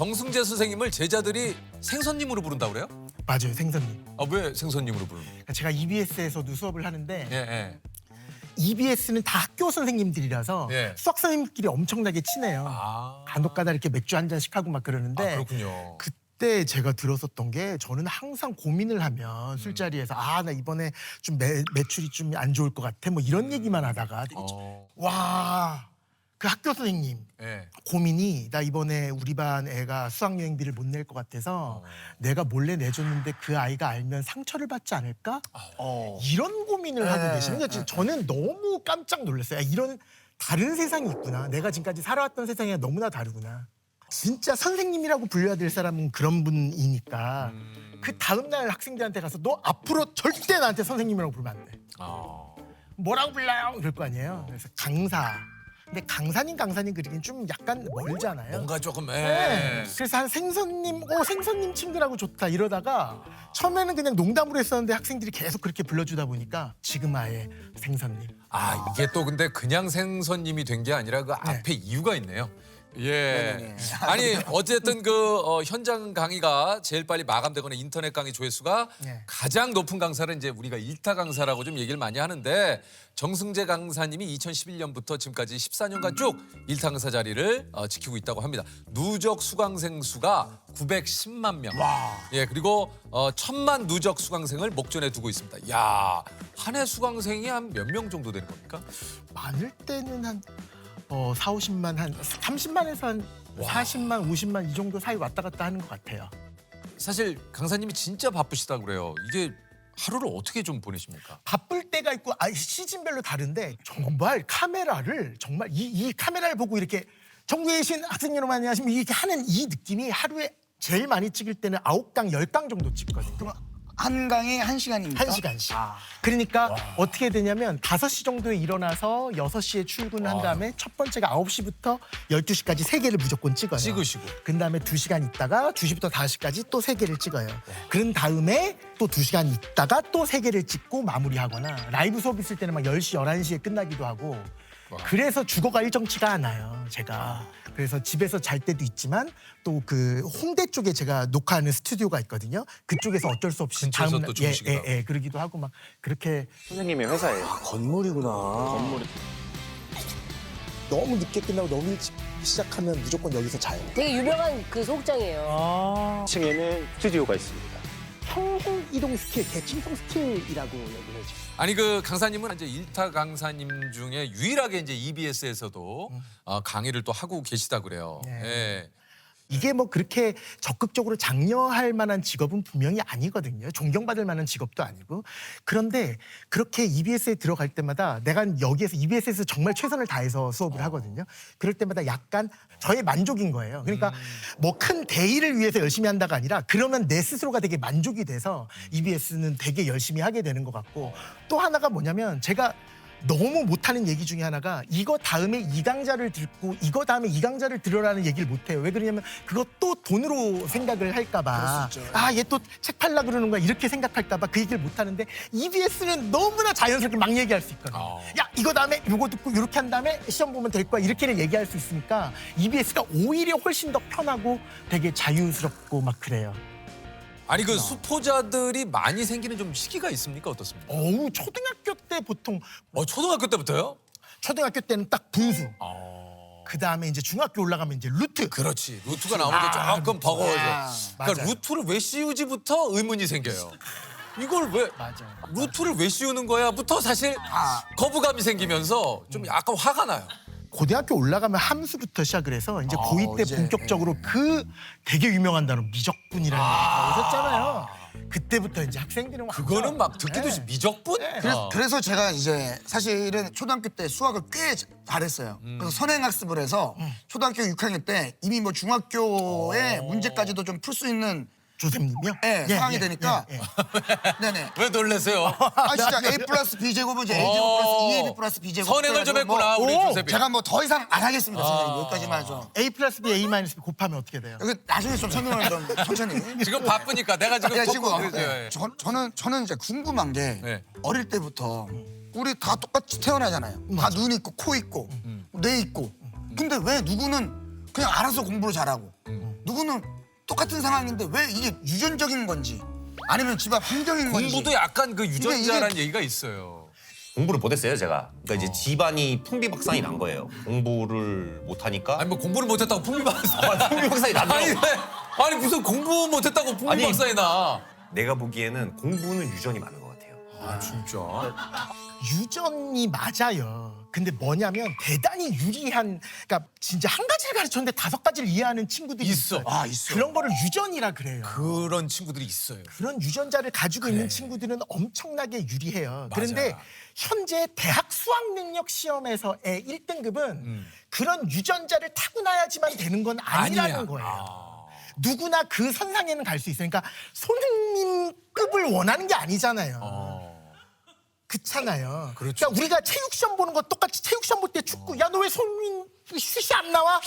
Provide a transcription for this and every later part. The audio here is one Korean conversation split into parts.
정승재 선생님을 제자들이 생선님으로 부른다고 그래요? 맞아요, 생선님. 아, 왜 생선님으로 부르는 거예요? 그러니까 제가 EBS에서도 수업을 하는데 예, 예. EBS는 다 학교 선생님들이라서 예. 수학 선생님끼리 엄청나게 친해요. 아, 간혹가다 이렇게 맥주 한 잔씩 하고 막 그러는데 그렇군요. 그때 제가 들었었던 게 저는 항상 고민을 하면 술자리에서 아, 나 이번에 좀 매출이 좀 안 좋을 것 같아 뭐 이런 얘기만 하다가 와, 그 학교 선생님 예. 고민이 나 이번에 우리 반 애가 수학여행비를 못 낼 것 같아서 내가 몰래 내줬는데 그 아이가 알면 상처를 받지 않을까? 이런 고민을 하고 계시는 거예요. 저는 너무 깜짝 놀랐어요. 야, 이런 다른 세상이 있구나. 내가 지금까지 살아왔던 세상이 너무나 다르구나. 진짜 선생님이라고 불려야 될 사람은 그런 분이니까 그 다음날 학생들한테 가서 너 앞으로 절대 나한테 선생님이라고 부르면 안 돼. 뭐라고 불러요? 이럴 거 아니에요. 그래서 강사. 근데 강사님 그리긴 좀 약간 멀잖아요. 뭔가 조금, 예. 네. 그래서 한 생선님, 생선님 친구라고 좋다 이러다가 처음에는 그냥 농담으로 했었는데 학생들이 계속 그렇게 불러주다 보니까 지금 아예 생선님. 아, 이게 또 근데 그냥 생선님이 된 게 아니라 그 앞에 이유가 있네요. 예. 아니, 어쨌든 현장 강의가 제일 빨리 마감되거나 인터넷 강의 조회수가 네. 가장 높은 강사를 이제 우리가 일타 강사라고 좀 얘기를 많이 하는데 정승재 강사님이 2011년부터 지금까지 14년간 쭉 일타 강사 자리를 지키고 있다고 합니다. 누적 수강생 수가 910만 명. 예, 그리고 1000만 누적 수강생을 목전에 두고 있습니다. 야, 한 해 수강생이 한 몇 명 정도 되는 겁니까? 많을 때는 한 4, 50만, 한 30만에서 한 40만, 50만 이 정도 사이 왔다 갔다 하는 것 같아요. 사실 강사님이 진짜 바쁘시다고 그래요. 이게 하루를 어떻게 좀 보내십니까? 바쁠 때가 있고 시즌별로 다른데 정말 카메라를 정말 이 카메라를 보고 이렇게 전국에 계신 학생 여러분 안녕하십니까 이렇게 하는 이 느낌이 하루에 제일 많이 찍을 때는 9강, 10강 정도 찍거든요. 그럼 한 강에 1시간입니까? 1시간씩. 그러니까 어떻게 되냐면 5시 정도에 일어나서 6시에 출근한 다음에 첫 번째가 9시부터 12시까지 3개를 무조건 찍어요. 찍으시고. 그 다음에 2시간 있다가 2시부터 5시까지 또 3개를 찍어요. 그런 다음에 또 2시간 있다가 또 3개를 찍고 마무리하거나 라이브 수업 있을 때는 막 10시, 11시에 끝나기도 하고 그래서 죽어가 일정치가 않아요, 제가. 그래서 집에서 잘 때도 있지만 또 그 홍대 쪽에 제가 녹화하는 스튜디오가 있거든요. 그쪽에서 어쩔 수 없이 근처에서 또 주무시기도 하고. 그러기도 하고 막 그렇게 선생님의 회사예요. 건물이구나. 건물이. 너무 늦게 끝나고 너무 일찍 시작하면 무조건 여기서 자요. 되게 유명한 그 소극장이에요. 2층에는 스튜디오가 있습니다. 평행 이동 스킬, 대칭성 스킬이라고 얘기를 해죠. 아니 그 강사님은 이제 일타 강사님 중에 유일하게 이제 EBS에서도 강의를 또 하고 계시다 그래요. 네. 예. 이게 뭐 그렇게 적극적으로 장려할 만한 직업은 분명히 아니거든요. 존경받을 만한 직업도 아니고. 그런데 그렇게 EBS에 들어갈 때마다 내가 여기에서 EBS에서 정말 최선을 다해서 수업을 하거든요. 그럴 때마다 약간 저의 만족인 거예요. 그러니까 뭐 큰 대의를 위해서 열심히 한다가 아니라 그러면 내 스스로가 되게 만족이 돼서 EBS는 되게 열심히 하게 되는 것 같고 또 하나가 뭐냐면 제가 너무 못하는 얘기 중에 하나가 이거 다음에 이 강좌를 듣고 이거 다음에 이 강좌를 들으라는 얘기를 못해요. 왜 그러냐면 그것도 돈으로 생각을 할까 봐. 아, 얘 또 책 팔라 그러는 거야 이렇게 생각할까 봐 그 얘기를 못하는데 EBS는 너무나 자연스럽게 막 얘기할 수 있거든요. 야, 이거 다음에 이거 듣고 이렇게 한 다음에 시험 보면 될 거야 이렇게는 얘기할 수 있으니까 EBS가 오히려 훨씬 더 편하고 되게 자유스럽고 막 그래요. 아니 그 수포자들이 많이 생기는 좀 시기가 있습니까? 어떻습니까? 초등학교 때 보통 초등학교 때부터요? 초등학교 때는 딱 분수. 그 다음에 이제 중학교 올라가면 이제 루트. 그렇지. 루트가 나오면 조금 버거워져. 그러니까 맞아요. 루트를 왜 씌우지부터 의문이 생겨요. 이걸 왜 맞아요. 루트를 왜 씌우는 거야부터 사실 거부감이 생기면서 좀 약간 화가 나요. 고등학교 올라가면 함수부터 시작을 해서 이제 고2 때 본격적으로 그 되게 유명한 단어 미적분이라는 게 있었잖아요. 그때부터 이제 학생들은 그거는 막 듣기도 네. 미적분? 그래서 제가 이제 사실은 초등학교 때 수학을 꽤 잘했어요. 그래서 선행학습을 해서 초등학교 6학년 때 이미 뭐 중학교의 문제까지도 좀 풀 수 있는 조셉님이요? 예, 상황이 되니까 네네. 왜 놀래세요? 아 진짜 A 플러스 B 제곱은 이제 A 제곱 플러스 2AB 플러스 B 제곱 선행을 좀 했구나 우리 조셉이. 제가 뭐 더 이상 안 하겠습니다. 선생님 여기까지만 해서 A 플러스 B A 마이너스 B 곱하면 어떻게 돼요? 여기 나중에 좀 설명을 좀 천천히. 지금 바쁘니까 내가 지금 야, 톡 지금 그러죠. 예. 저는 이제 궁금한 게 네. 어릴 때부터 우리 다 똑같이 태어나잖아요. 다 눈 있고 코 있고 뇌 있고. 근데 왜 누구는 그냥 알아서 공부를 잘하고 누구는 똑같은 상황인데 왜 이게 유전적인 건지 아니면 집안 환경인 건지. 공부도 약간 그 유전자라는 이게- 얘기가 있어요. 공부를 못했어요 제가. 그러니까 이제 집안이 풍비박산이 난 거예요. 공부를 못하니까. 아니 뭐 공부를 못했다고 풍비박산. 풍비박산이 아니, 나더라고. 아니 무슨 공부 못했다고 풍비박산이 나. 내가 보기에는 공부는 유전이 많은 것 같아요. 아 진짜. 유전이 맞아요. 근데 뭐냐면 대단히 유리한, 그러니까 진짜 한 가지를 가르쳤는데 5가지를 이해하는 친구들이 있어. 있어요. 아, 있어. 그런 거를 유전이라 그래요. 그런 친구들이 있어요. 그런 유전자를 가지고 있는 친구들은 엄청나게 유리해요. 맞아. 그런데 현재 대학 수학 능력 시험에서의 1등급은 그런 유전자를 타고나야지만 되는 건 아니라는 아니야. 거예요. 누구나 그 선상에는 갈 수 있어요. 그러니까 손흥민급을 원하는 게 아니잖아요. 그렇잖아요. 그렇죠. 그러니까 우리가 체육 시험 보는 거 똑같이 체육 시험 볼 때 축구 야 너 왜 손흥민 슛이 안 나와?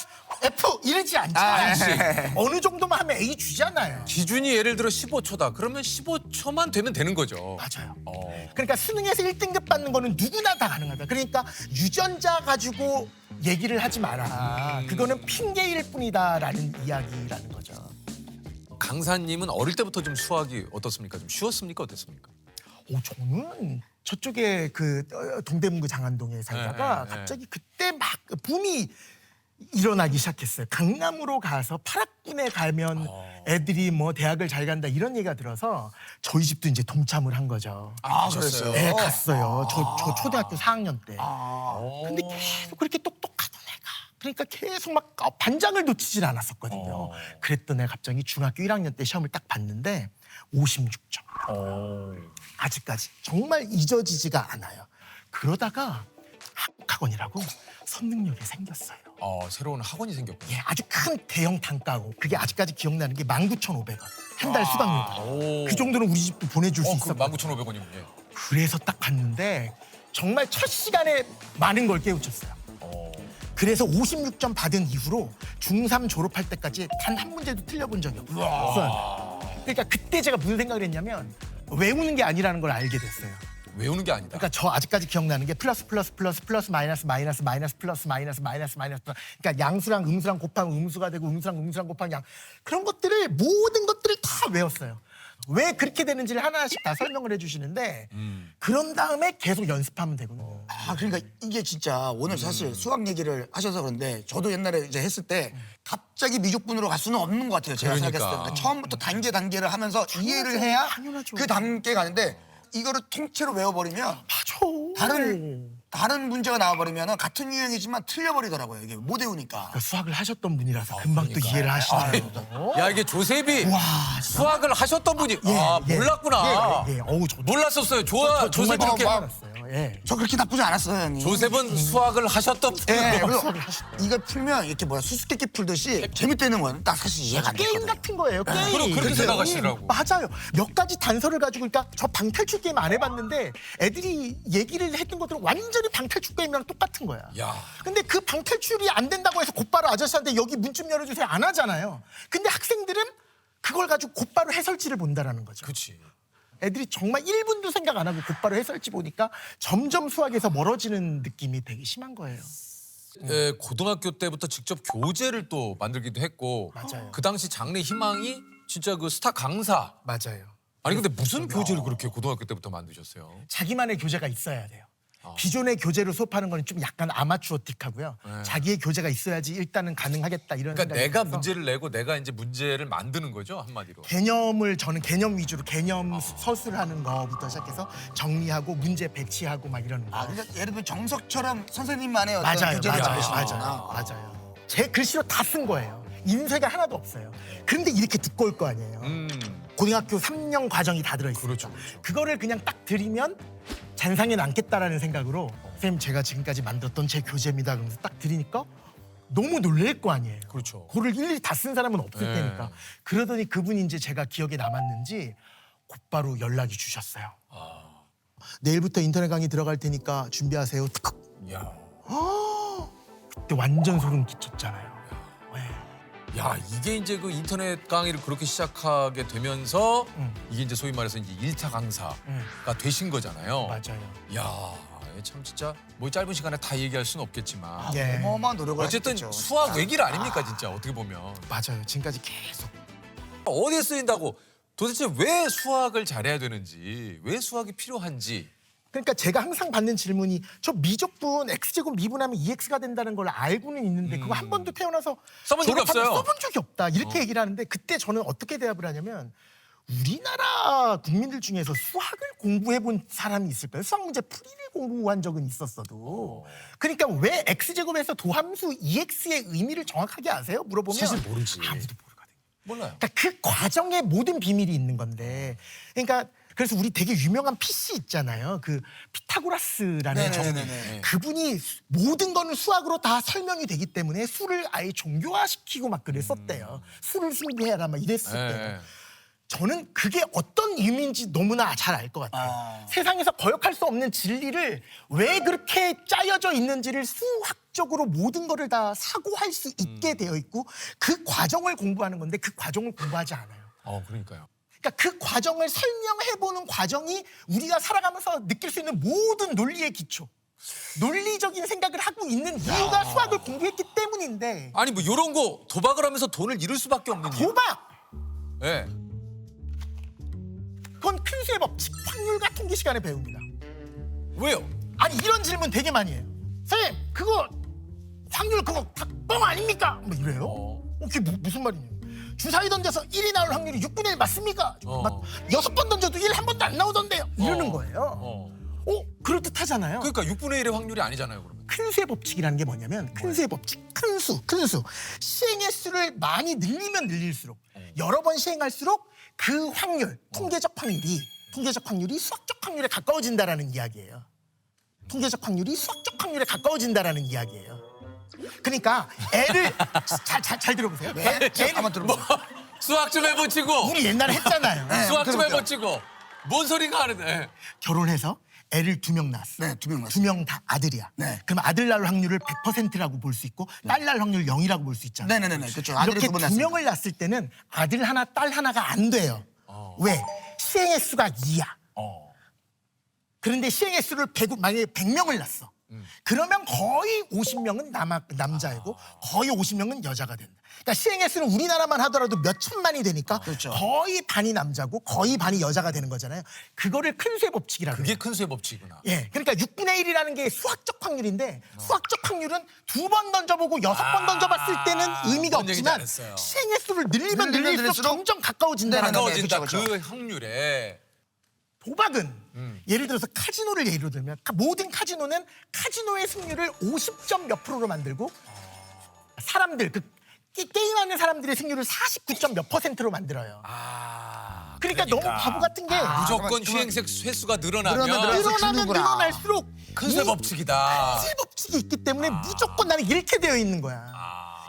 F 이러지 않잖아요. 어느 정도만 하면 A 주잖아요. 기준이 예를 들어 15초다. 그러면 15초만 되면 되는 거죠. 맞아요. 어. 그러니까 수능에서 1등급 받는 거는 누구나 다 가능하다. 그러니까 유전자 가지고 얘기를 하지 마라. 그거는 핑계일 뿐이다라는 이야기라는 거죠. 강사님은 어릴 때부터 좀 수학이 어떻습니까? 좀 쉬웠습니까? 어땠습니까? 저는 저쪽에 그 동대문구 장안동에 살다가 네, 네. 갑자기 그때 막 붐이 일어나기 시작했어요. 강남으로 가서 파락군에 가면 애들이 뭐 대학을 잘 간다 이런 얘기가 들어서 저희 집도 이제 동참을 한 거죠. 아, 그랬어요? 네, 갔어요. 저 초등학교 4학년 때. 아. 근데 계속 그렇게 똑똑하던 애가 그러니까 계속 막 반장을 놓치질 않았었거든요. 그랬던 애가 갑자기 중학교 1학년 때 시험을 딱 봤는데 56점. 아직까지 정말 잊어지지가 않아요. 그러다가 한국학원이라고 선능력이 생겼어요. 새로운 학원이 생겼군요. 예, 아주 큰 대형 단가고 그게 아직까지 기억나는 게 19,500원. 한 달 수강료가. 오. 그 정도는 우리 집도 보내줄 수 그 있었거든요. 19,500원이면. 그래서 딱 봤는데 정말 첫 시간에 많은 걸 깨우쳤어요. 그래서 56점 받은 이후로 중3 졸업할 때까지 단 한 문제도 틀려본 적이 없어요. 그러니까 그때 제가 무슨 생각을 했냐면 외우는 게 아니라는 걸 알게 됐어요. 외우는 게 아니다. 그러니까 저 아직까지 기억나는 게 플러스 마이너스 플러스 마이너스 그러니까 양수랑 음수랑 곱하면 음수가 되고 음수랑 곱하면 양 그런 것들을 모든 것들을 다 외웠어요. 왜 그렇게 되는지를 하나씩 다 설명을 해주시는데 그런 다음에 계속 연습하면 되거든요. 아, 그러니까 이게 진짜 오늘 사실 수학 얘기를 하셔서 그런데 저도 옛날에 이제 했을 때 갑자기 미적분으로 갈 수는 없는 것 같아요. 제가 그러니까. 생각했을 때. 그러니까 처음부터 단계를 하면서 이해를 해야 당연하죠. 그 단계 가는데 이거를 통째로 외워버리면 맞아. 다른 문제가 나와버리면 같은 유형이지만 틀려버리더라고요. 이게 못 외우니까. 그러니까 수학을 하셨던 분이라서 금방 또 이해를 하시나요? 야 이게 조셉이 와, 수학을 하셨던 분이 예. 몰랐구나. 예. 어우, 저 몰랐었어요. 정말 조셉이 이렇게 알았어요. 예. 저 그렇게 나쁘지 않았어요, 형님. 조셉은 수학을 하셨던 분. 예, 그리고 이걸 풀면 이렇게 수수께끼 풀듯이 재밌다는 건 딱 사실 이해가 안 게임 됐거든요. 같은 거예요. 게임. 그렇게 그래서 생각하시더라고. 맞아요. 몇 가지 단서를 가지고 그러니까 저 방탈출 게임 안 해봤는데 애들이 얘기를 했던 것들은 완전히 방탈출 게임이랑 똑같은 거야. 야. 근데 그 방탈출이 안 된다고 해서 곧바로 아저씨한테 여기 문 좀 열어주세요 안 하잖아요. 근데 학생들은 그걸 가지고 곧바로 해설지를 본다라는 거죠. 그렇지. 애들이 정말 1분도 생각 안 하고 곧바로 해설지 보니까 점점 수학에서 멀어지는 느낌이 되게 심한 거예요. 고등학교 때부터 직접 교재를 또 만들기도 했고 맞아요. 그 당시 장래 희망이 진짜 그 스타 강사. 맞아요. 아니 근데 무슨 교재를 그렇게 고등학교 때부터 만드셨어요? 자기만의 교재가 있어야 돼요. 기존의 교재로 수업하는 건 좀 약간 아마추어틱하고요. 자기의 교재가 있어야지 일단은 가능하겠다 이런 그러니까 생각이 내가 들어서 문제를 내고 내가 이제 문제를 만드는 거죠 한마디로. 개념을 저는 개념 위주로 개념 서술을 하는 거부터 시작해서 정리하고 문제 배치하고 막 이러는 거. 아, 그러니까 예를 들면 정석처럼 선생님만의 어떤 맞아요, 교재를 맞아요, 만드시는구나. 맞아요. 제 글씨로 다 쓴 거예요. 인쇄가 하나도 없어요. 그런데 이렇게 두꺼울 거 아니에요. 고등학교 3년 과정이 다 들어있어요. 그렇죠. 그거를 그냥 딱 드리면 잔상에 남겠다라는 생각으로 선생님 제가 지금까지 만들었던 제 교재입니다. 그러면서 딱 드리니까 너무 놀랄 거 아니에요. 그렇죠. 그거를 일일이 다 쓴 사람은 없을 네. 테니까. 그러더니 그분이 이제 제가 기억에 남았는지 곧바로 연락이 주셨어요. 내일부터 인터넷 강의 들어갈 테니까 준비하세요. 탁. 야. 그때 완전 소름 끼쳤잖아요. 네. 야 이게 이제 그 인터넷 강의를 그렇게 시작하게 되면서 이게 이제 소위 말해서 이제 1타 강사가 되신 거잖아요. 맞아요. 야 참 진짜 뭐 짧은 시간에 다 얘기할 수는 없겠지만 예. 어마어마한 노력을 어쨌든 하셨겠죠. 수학 외길 아닙니까 진짜 어떻게 보면 맞아요. 지금까지 계속. 어디에 쓰인다고 도대체 왜 수학을 잘해야 되는지 왜 수학이 필요한지 그러니까 제가 항상 받는 질문이 저 미적분 x제곱 미분하면 2x가 된다는 걸 알고는 있는데 그거 한 번도 태어나서 써본 적이 졸업하면 없어요. 써본 적이 없다. 이렇게 얘기를 하는데 그때 저는 어떻게 대답을 하냐면 우리나라 국민들 중에서 수학을 공부해본 사람이 있을까요? 수학 문제 풀이를 공부한 적은 있었어도 그러니까 왜 x제곱에서 도함수 2x의 의미를 정확하게 아세요? 물어보면 사실 모르지. 아무도 모르거든요. 몰라요. 그러니까 그 과정에 모든 비밀이 있는 건데, 그러니까 그래서 우리 되게 유명한 PC 있잖아요. 그 피타고라스라는 네네네네. 정리. 그분이 모든 거는 수학으로 다 설명이 되기 때문에 수를 아예 종교화시키고 막 그랬었대요. 수를 숭배해라 막 이랬을 예, 때. 예. 저는 그게 어떤 의미인지 너무나 잘 알 것 같아요. 세상에서 거역할 수 없는 진리를 왜 그렇게 짜여져 있는지를 수학적으로 모든 거를 다 사고할 수 있게 되어 있고 그 과정을 공부하는 건데 그 과정을 공부하지 않아요. 그러니까요. 그러니까 그 과정을 설명해보는 과정이 우리가 살아가면서 느낄 수 있는 모든 논리의 기초. 논리적인 생각을 하고 있는 이유가 수학을 공부했기 때문인데 아니 뭐 이런 거 도박을 하면서 돈을 잃을 수밖에 없는 이유. 도박! 예. 그건 퀸수의 법칙, 확률과 통계 시간에 배웁니다. 왜요? 아니 이런 질문 되게 많이 해요. 선생님 그거 확률 그거 다 뻥 아닙니까? 뭐 이래요. 그게 무슨 말이냐. 주사위 던져서 1이 나올 확률이 6분의 1 맞습니까? 어. 6번 던져도 1 한 번도 안 나오던데요. 이러는 거예요. 그럴듯하잖아요. 그러니까 6분의 1의 확률이 아니잖아요 그러면. 큰수의 법칙이라는 게 뭐냐면 큰수의 법칙, 큰 수. 시행의 수를 많이 늘리면 늘릴수록 여러 번 시행할수록 그 확률, 통계적 확률이 수학적 확률에 가까워진다라는 이야기예요. 통계적 확률이 수학적 확률에 가까워진다라는 이야기예요. 그러니까 애를 잘 들어보세요. 네, 한번 들어보세요. 수학 좀 해보치고. 우리 옛날에 했잖아요. 수학 좀 들어볼게요. 해보치고. 뭔 소리가 하는데. 결혼해서 애를 2명 낳았어. 네, 2명 낳았어요. 2명 다 아들이야. 네. 그럼 아들 낳을 확률을 100%라고 볼 수 있고 딸 낳을 확률 0이라고 볼 수 있잖아요. 네네네. 그렇죠. 아들이 이렇게 두번 2명을 낳았을 때는 아들 하나, 딸 하나가 안 돼요. 왜? 시행의 수가 2야. 그런데 시행의 수를 만약에 100명을 낳았어. 그러면 거의 50명은 남자이고 거의 50명은 여자가 된다. 그러니까 시행의 수는 우리나라만 하더라도 몇 천만이 되니까 그렇죠. 거의 반이 남자고 거의 반이 여자가 되는 거잖아요. 그거를 큰수의 법칙이라고 그게 해요. 큰 수의 법칙이구나. 예, 그러니까 6분의 1이라는 게 수학적 확률인데 수학적 확률은 2번 던져보고 6번 던져봤을 때는 의미가 뭔 얘기인지 없지만 알았어요. 시행의 수를 늘리면 늘릴수록 늘릴수록 점점 가까워진다는 네네네. 거예요. 가까워진다 그쵸, 그쵸. 그 확률에. 도박은 예를 들어서 카지노를 예로 들면 모든 카지노는 카지노의 승률을 50점 몇 프로로 만들고 사람들 게임하는 사람들의 승률을 49점 몇 %로 만들어요. 그러니까 너무 바보 같은 게 무조건 잠깐만, 횟수가 늘어나면 늘어나면 늘어나면 늘어날수록 큰 수의 법칙이다. 큰수의 법칙이 있기 때문에 무조건 나는 이렇게 되어 있는 거야.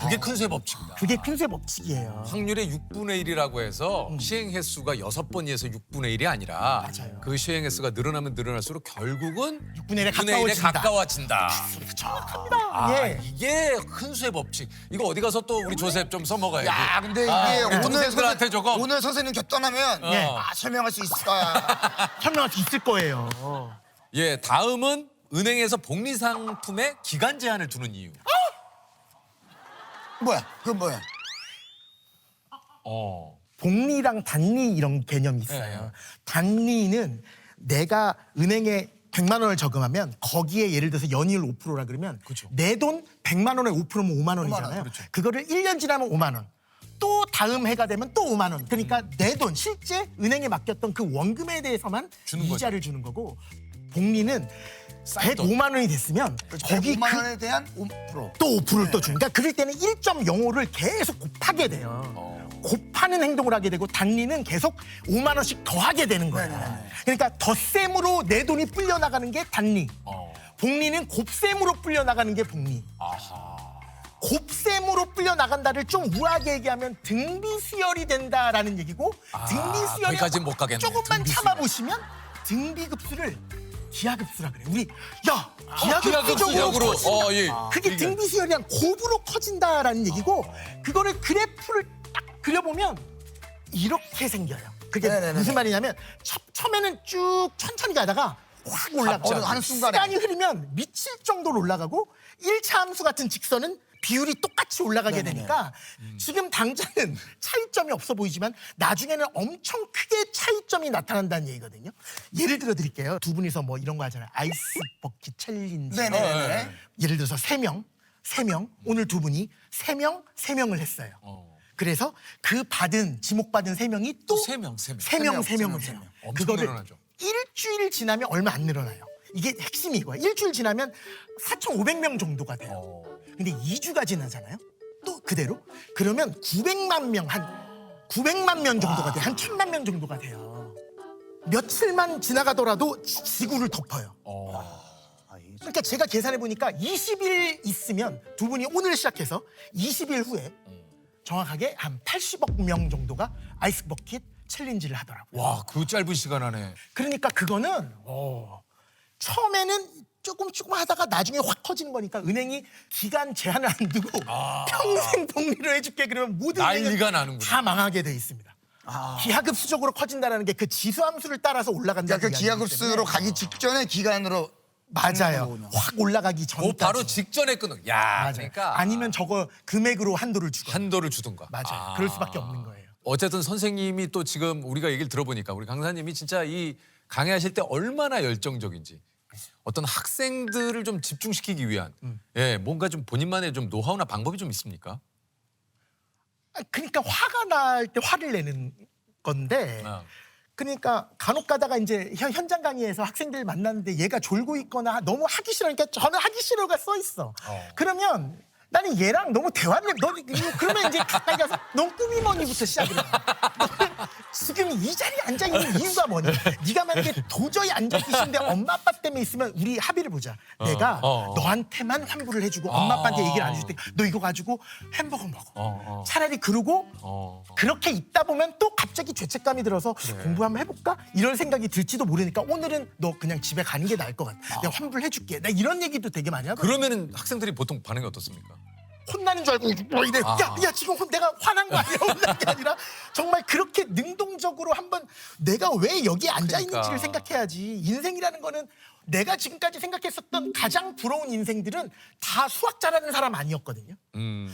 그게 큰 수의 법칙이다. 그게 큰수의 법칙이에요. 확률의 6분의 1이라고 해서 시행 횟수가 6번이어서 6분의 1이 아니라 맞아요. 그 시행 횟수가 늘어나면 늘어날수록 결국은 6분의 1에 6분의 1에 가까워진다. 정확합니다. 예. 이게 큰 수의 법칙. 이거 어디 가서 또 우리 조셉 좀 써먹어야지. 야, 근데 이게 우리 동생들한테 조금. 오늘 선생님 곁떠나면 예. 설명할 수 있을까? 설명할 수 있을 거예요. 예, 다음은 은행에서 복리상품에 기간 제한을 두는 이유. 뭐야? 그건 뭐야? 복리랑 단리 이런 개념이 있어요. 예. 단리는 내가 은행에 100만 원을 저금하면 거기에 예를 들어서 연이율 5%라 그러면 그렇죠. 내 돈 100만 원에 5%면 5만 원이잖아요. 그렇죠. 그거를 1년 지나면 5만 원. 또 다음 해가 되면 또 5만 원. 그러니까 내 돈 실제 은행에 맡겼던 그 원금에 대해서만 주는 거죠. 이자를 주는 거고 복리는 싼 돈. 105만 원이 됐으면 거기 105만 그 원에 대한 5%. 또 5%를 또 주니까 그럴 때는 1.05를 계속 곱하게 돼요. 곱하는 행동을 하게 되고 단리는 계속 5만 원씩 더하게 되는 거예요. 네네네. 그러니까 덧셈으로 내 돈이 불려 나가는 게 단리. 복리는 곱셈으로 불려 나가는 게 복리. 곱셈으로 불려 나간다를 좀 우아하게 얘기하면 등비 수열이 된다라는 얘기고 등비 수열이 거기까지는 못 가겠네. 조금만 등비 참아보시면 등비 급수를 기하급수라 그래. 우리 기하급수적으로 기하급수적으로, 커진다. 예. 그게 등비 수열이 한 곱으로 커진다라는 얘기고 그거를 그래프를 딱 그려보면 이렇게 생겨요. 그게 네네네네. 무슨 말이냐면 처음에는 쭉 천천히 가다가 확 올라가고 어느 순간에. 시간이 흐르면 미칠 정도로 올라가고 1차 함수 같은 직선은 비율이 똑같이 올라가게 네네네. 되니까 지금 당장은 차이점이 없어 보이지만 나중에는 엄청 크게 차이점이 나타난다는 얘기거든요. 예를 들어 드릴게요. 두 분이서 뭐 이런 거 하잖아요. 아이스 버킷 챌린지. 네네네. 예를 들어서 세 명 오늘 두 분이 세 명을 했어요. 그래서 그 지목받은 세 명이 또 세 명. 세 명을 해요. 엄청 그거를 늘어나죠. 일주일 지나면 얼마 안 늘어나요. 이게 핵심이 이거야. 일주일 지나면 4,500명 정도가 돼요. 근데 2주가 지나잖아요. 또 그대로 그러면 900만 명 정도가 돼요. 한 1,000만 명 정도가 돼요. 며칠만 지나가더라도 지구를 덮어요. 그러니까 제가 계산해 보니까 20일 있으면 두 분이 오늘 시작해서 20일 후에 정확하게 한 80억 명 정도가 아이스 버킷 챌린지를 하더라고요. 와, 그 짧은 시간 안에. 그러니까 그거는 처음에는 조금 하다가 나중에 확 커지는 거니까 은행이 기간 제한을 안 두고 평생 복리를 해줄게 그러면 모든 난리가 은행은 나는구나. 다 망하게 돼 있습니다. 기하급수적으로 커진다는 게 그 지수함수를 따라서 올라간다는 그러니까 그 기하급수로 가기 직전에 기간으로 맞아요. 거군요. 확 올라가기 전까지. 바로 직전에 끊어. 야, 맞아요. 그러니까 아니면 저거 금액으로 한도를 주고. 한도를 주든가. 맞아요. 그럴 수밖에 없는 거예요. 어쨌든 선생님이 또 지금 우리가 얘기를 들어보니까 우리 강사님이 진짜 이 강의하실 때 얼마나 열정적인지 어떤 학생들을 좀 집중시키기 위한 예, 뭔가 좀 본인만의 좀 노하우나 방법이 좀 있습니까? 그러니까 화가 날 때 화를 내는 건데 아. 그러니까 간혹 가다가 이제 현장 강의에서 학생들 만났는데 얘가 졸고 있거나 너무 하기 싫으니까 저는 하기 싫어가 써 있어. 그러면 나는 얘랑 너무 대화를 그러면 이제 가까이 가서 넌 꿈이 뭐니부터 시작을 해. 너는 지금 이 자리에 앉아 있는 이유가 뭐니? 네가 만약에 도저히 앉아 있기 싫은데 엄마 아빠 때문에 있으면 우리 합의를 보자. 내가 너한테만 환불을 해주고 엄마 아빠한테 얘기를 안 해줄 테니까 너 이거 가지고 햄버거 먹어. 차라리 그러고 그렇게 있다 보면 또 갑자기 죄책감이 들어서 공부 한번 해볼까? 이런 생각이 들지도 모르니까 오늘은 너 그냥 집에 가는 게 나을 것 같아. 내가 환불해줄게. 나 이런 얘기도 되게 많이 하거든. 그러면은 학생들이 보통 반응이 어떻습니까? 혼나는 줄 알고 뭐 이래. 야 지금 내가 화난 거 아니야? 혼난 게 아니라 정말 그렇게 능동적으로 한번 내가 왜 여기에 앉아 있는지를 그러니까. 생각해야지. 인생이라는 거는 내가 지금까지 생각했었던 가장 부러운 인생들은 다 수학 잘하는 사람 아니었거든요.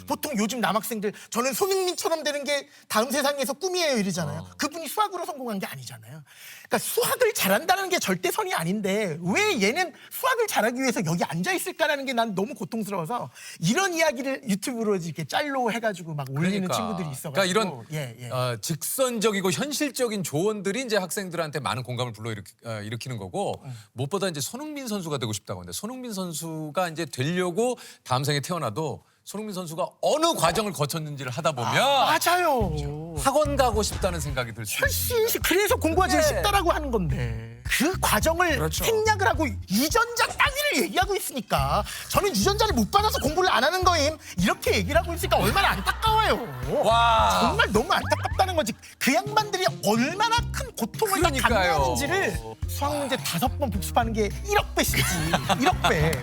보통 요즘 남학생들 저는 손흥민처럼 되는 게 다음 세상에서 꿈이에요 이러잖아요. 그분이 수학으로 성공한 게 아니잖아요. 그러니까 수학을 잘한다는 게 절대선이 아닌데 왜 얘는 수학을 잘하기 위해서 여기 앉아 있을까라는 게 난 너무 고통스러워서 이런 이야기를 유튜브로 이렇게 짤로 해가지고 막 올리는 친구들이 있어가지고 그러니까 이런 예. 직선적이고 현실적인 조언들이 이제 학생들한테 많은 공감을 불러일으키는 거고 무엇보다 이제 손흥민 선수가 되고 싶다고 하는데 손흥민 선수가 이제 되려고 다음 생에 태어나도 손흥민 선수가 어느 과정을 거쳤는지를 하다 보면 맞아요. 학원 가고 싶다는 생각이 들 수 있어요. 훨씬 그래서 공부가 제일 네. 쉽다라고 하는 건데 그 과정을 생략을 하고 유전자 따위를 얘기하고 있으니까 저는 유전자를 못 받아서 공부를 안 하는 거임 이렇게 얘기를 하고 있으니까 얼마나 안타까워요. 와. 정말 너무 안타깝다는 거지. 그 양반들이 얼마나 큰 고통을 다 그러니까요. 감내하는지를 수학 문제 5번 복습하는 게 1억 배씩이지. 1억 배.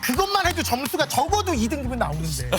그것만 해도 점수가 적어도 2등급은 나오는데.